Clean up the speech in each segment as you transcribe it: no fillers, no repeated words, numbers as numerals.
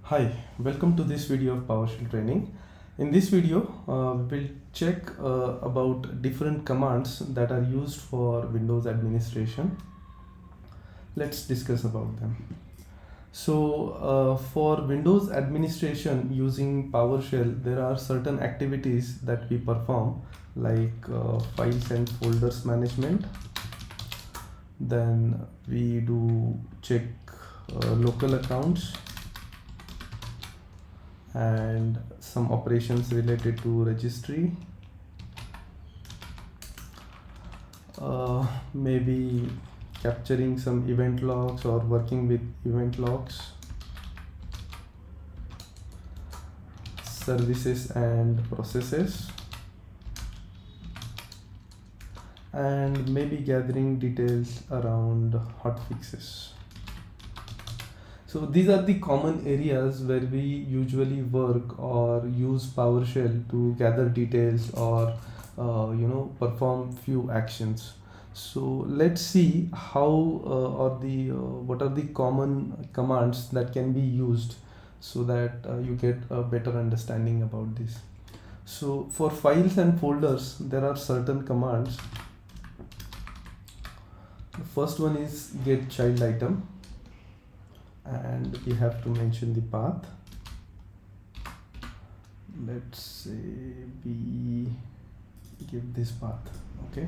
Hi, welcome to this video of PowerShell training. In this video, we will check about different commands that are used for Windows administration. Let's discuss about them. So, for Windows administration using PowerShell, there are certain activities that we perform like files and folders management. Then we do check local accounts and some operations related to registry, maybe capturing some event logs or working with event logs, services and processes, and maybe gathering details around hotfixes. So these are the common areas where we usually work or use PowerShell to gather details or perform few actions. So let's see how what are the common commands that can be used so that you get a better understanding about this. So for files and folders, there are certain commands. The first one is get child item, and we have to mention the path. Let's say we give this path. Okay,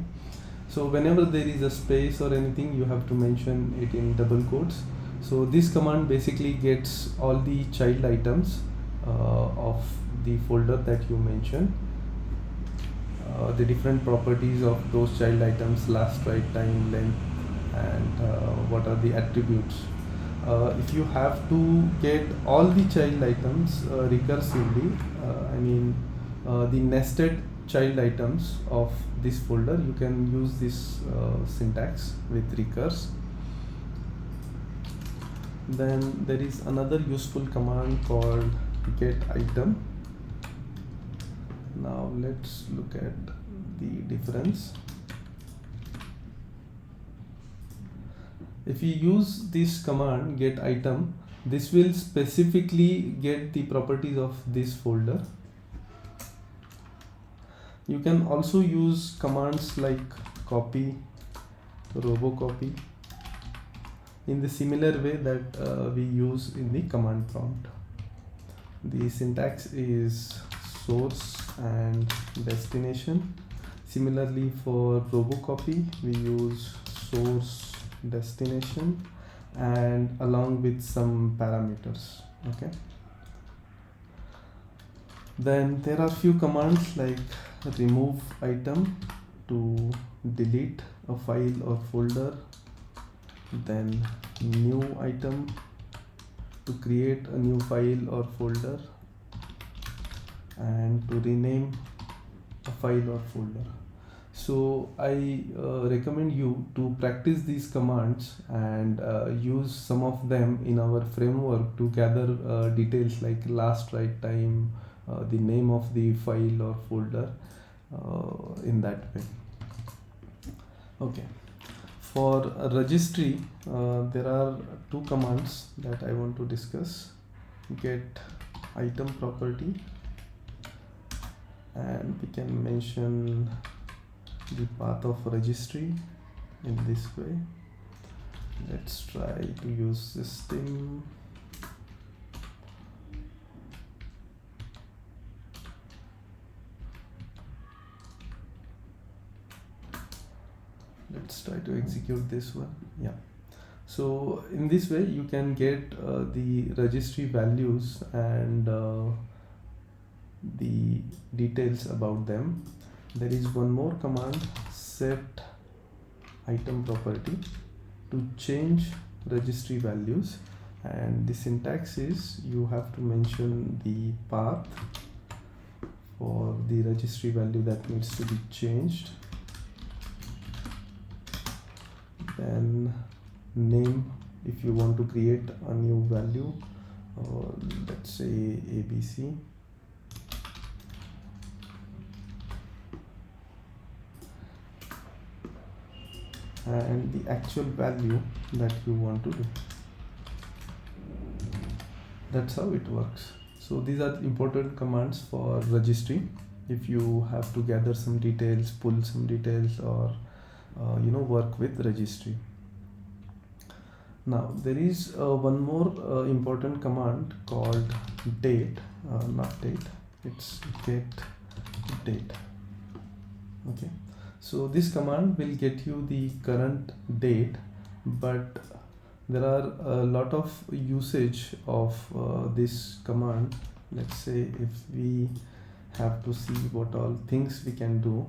so whenever there is a space or anything, you have to mention it in double quotes. So this command basically gets all the child items of the folder that you mentioned, the different properties of those child items, last write time, length, and what are the attributes. If you have to get all the child items recursively, the nested child items of this folder, you can use this syntax with recurse. Then there is another useful command called get item. Now let's look at the difference. If you use this command get item, this will specifically get the properties of this folder. You can also use commands like copy, robocopy in the similar way that we use in the command prompt. The syntax is source and destination. Similarly, for robocopy, we use source, destination, and along with some parameters. Okay, then there are few commands like remove item to delete a file or folder, then new item to create a new file or folder, and to rename a file or folder. So I recommend you to practice these commands and use some of them in our framework to gather details like last write time, the name of the file or folder, in that way. Okay, for a registry, there are two commands that I want to discuss. Get item property, and we can mention the path of registry in this way. Let's try to use system. Let's try to execute this one. Yeah, so in this way you can get the registry values and the details about them. There is one more command, set item property, to change registry values, and the syntax is you have to mention the path for the registry value that needs to be changed, then name if you want to create a new value, or let's say ABC, and the actual value that you want to do. That's how it works. So these are important commands for registry. If you have to gather some details, pull some details, or work with registry. Now there is one more important command called date, not date, it's get date. Okay, so this command will get you the current date, but there are a lot of usage of this command. Let's say if we have to see what all things we can do.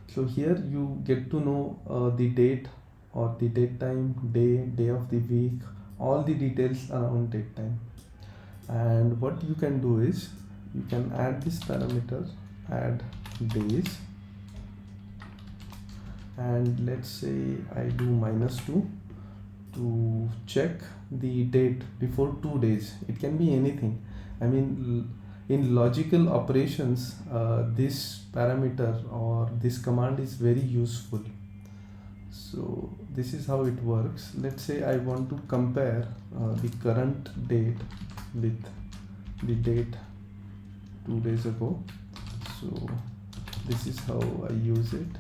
So here you get to know the date or the date time, day of the week, all the details around date time. And what you can do is you can add this parameter, add days, and let's say I do -2 to check the date before 2 days. It can be anything. I mean, in logical operations, this parameter or this command is very useful. So this is how it works. Let's say I want to compare the current date with the date 2 days ago. So this is how I use it.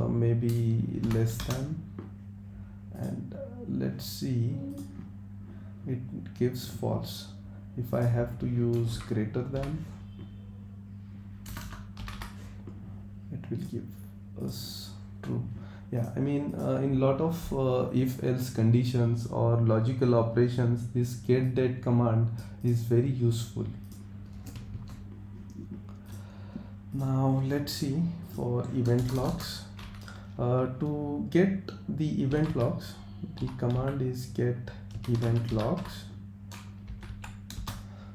Maybe less than, and let's see, it gives false. If I have to use greater than, it will give us true. Yeah, I mean, in lot of if else conditions or logical operations, this get date command is very useful. Now let's see for event logs. To get the event logs, the command is get event logs.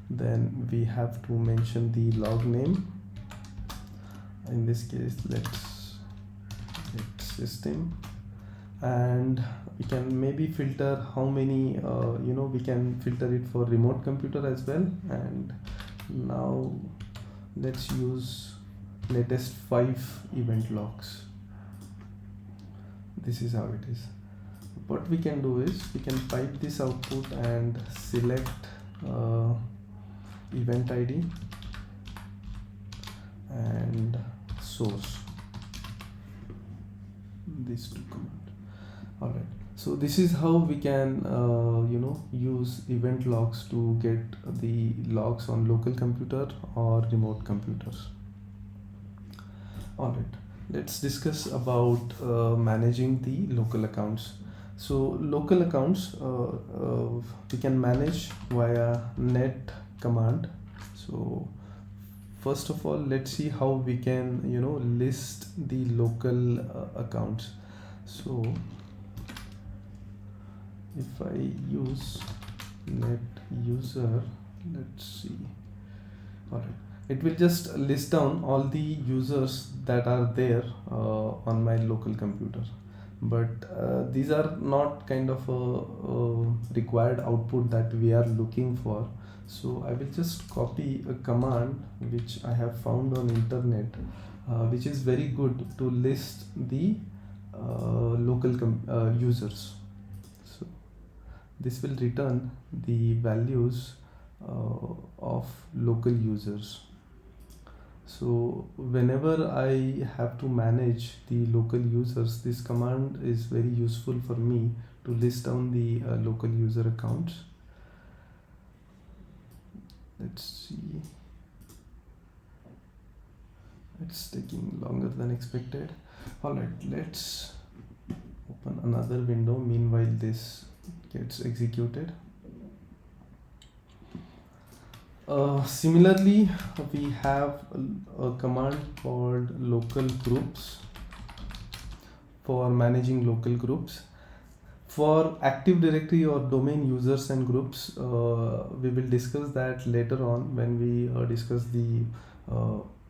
Then we have to mention the log name. In this case, let's get system, and we can maybe filter how many, we can filter it for remote computer as well. And now let's use latest 5 event logs. This is how it is. What we can do is we can pipe this output and select event ID and source, these two commands. All right, so this is how we can use event logs to get the logs on local computer or remote computers. All right, let's discuss about managing the local accounts. So local accounts we can manage via net command. So first of all, let's see how we can list the local accounts. So if I use net user, let's see. All right, it will just list down all the users that are there on my local computer, but these are not kind of a required output that we are looking for. So I will just copy a command which I have found on internet, which is very good to list the local users. So this will return the values of local users. So whenever I have to manage the local users, this command is very useful for me to list down the local user accounts. Let's see, it's taking longer than expected. All right, let's open another window meanwhile this gets executed. Similarly, we have a command called local groups for managing local groups. For Active Directory or domain users and groups, we will discuss that later on when we discuss the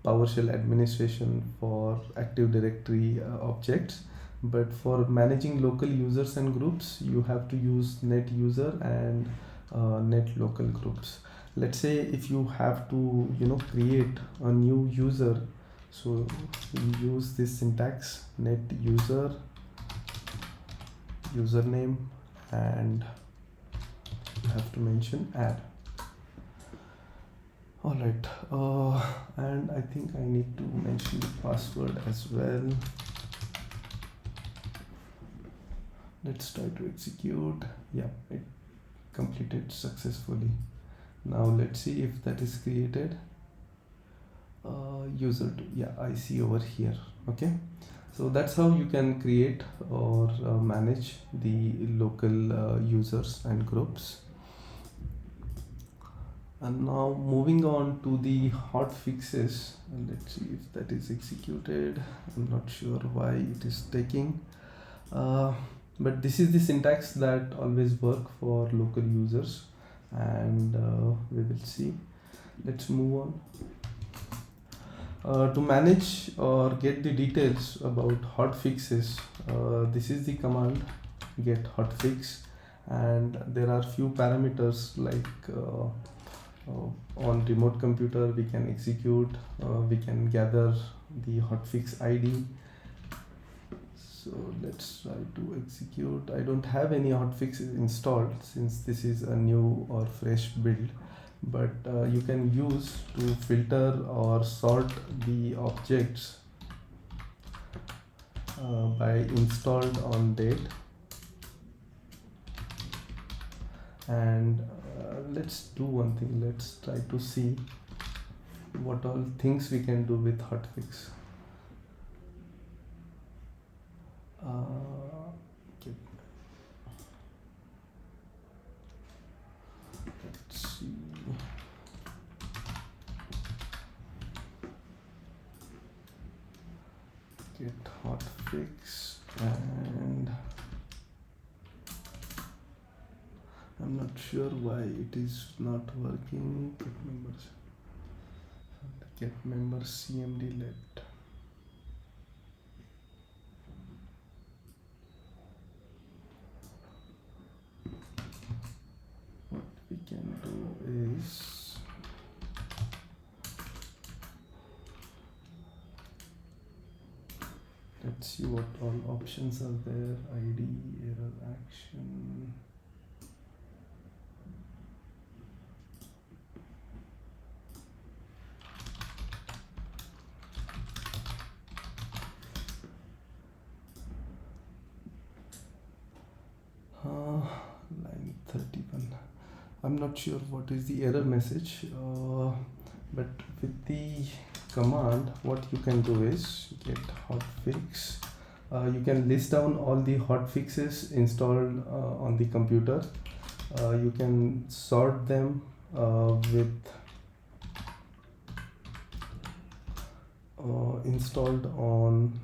PowerShell administration for Active Directory objects. But for managing local users and groups, you have to use net user and net local groups. Let's say if you have to create a new user, so you use this syntax: net user, username and you have to mention add. Alright, and I think I need to mention the password as well. Let's try to execute. Yeah, it completed successfully. Now let's see if that is created. User 2, yeah, I see over here. Okay, so that's how you can create or manage the local users and groups. And now moving on to the hot fixes, and let's see if that is executed. I'm not sure why it is taking, but this is the syntax that always work for local users, and we will see. Let's move on. To manage or get the details about hotfixes, this is the command get hotfix, and there are few parameters like on remote computer we can execute, we can gather the hotfix ID. So let's try to execute. I don't have any hotfixes installed since this is a new or fresh build, but you can use to filter or sort the objects by installed on date. And let's do one thing. Let's try to see what all things we can do with hotfix. Okay. Let's see. Get hotfix, and I'm not sure why it is not working. Get members cmd let. What we can do is let's see what all options are there. ID, error, action. Line 31. I'm not sure what is the error message, but with the command what you can do is get hotfix. You can list down all the hotfixes installed on the computer. You can sort them with installed on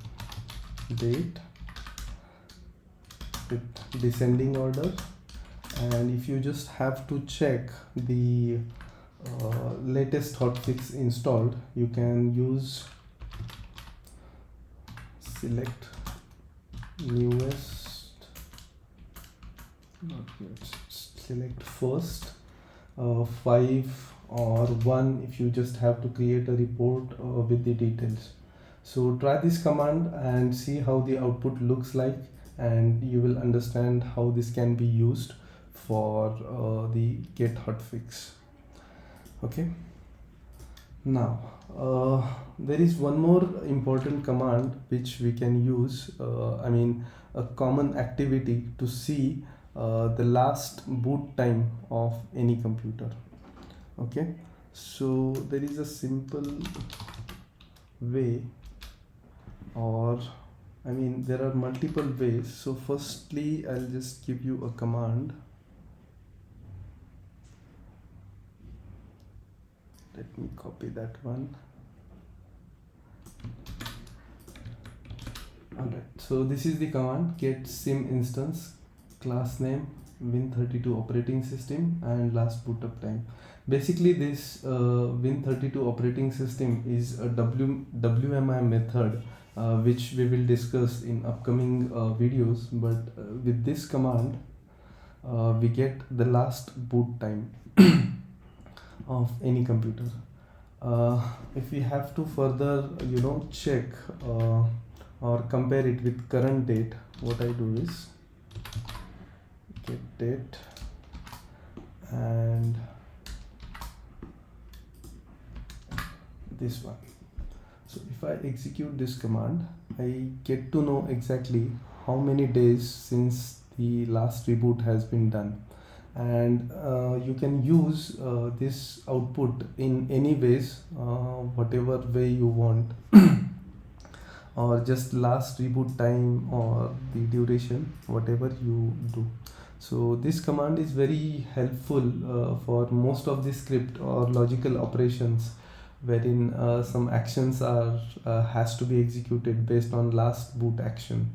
date with descending order, and if you just have to check the latest hotfix installed, you can use select newest, not yet, select first, 5 or 1 if you just have to create a report with the details. So try this command and see how the output looks like, and you will understand how this can be used for the get hotfix. Okay, now there is one more important command which we can use, a common activity to see the last boot time of any computer. Okay, so there is a simple way, or there are multiple ways. So firstly I'll just give you a command. Let me copy that one. Alright, so this is the command get sim instance, class name, Win32 operating system, and last boot up time. Basically this Win32 operating system is a WMI method which we will discuss in upcoming videos, but with this command we get the last boot time of any computer. If we have to further check or compare it with current date, what I do is get date and this one. So if I execute this command, I get to know exactly how many days since the last reboot has been done. And you can use this output in any ways, whatever way you want, or just last reboot time or the duration, whatever you do. So this command is very helpful for most of the script or logical operations wherein some actions are has to be executed based on last boot action.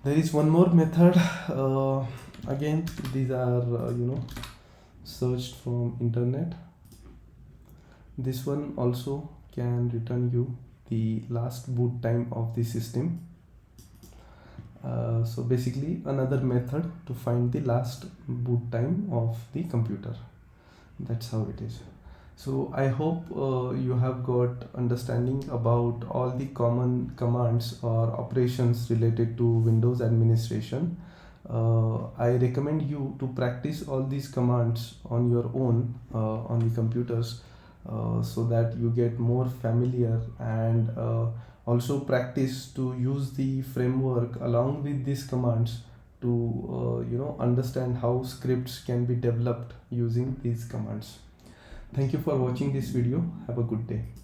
There is one more method. Again, these are searched from internet. This one also can return you the last boot time of the system. So basically another method to find the last boot time of the computer. That's how it is. So I hope you have got understanding about all the common commands or operations related to Windows administration. I recommend you to practice all these commands on your own on the computers so that you get more familiar, and also practice to use the framework along with these commands to understand how scripts can be developed using these commands. Thank you for watching this video. Have a good day.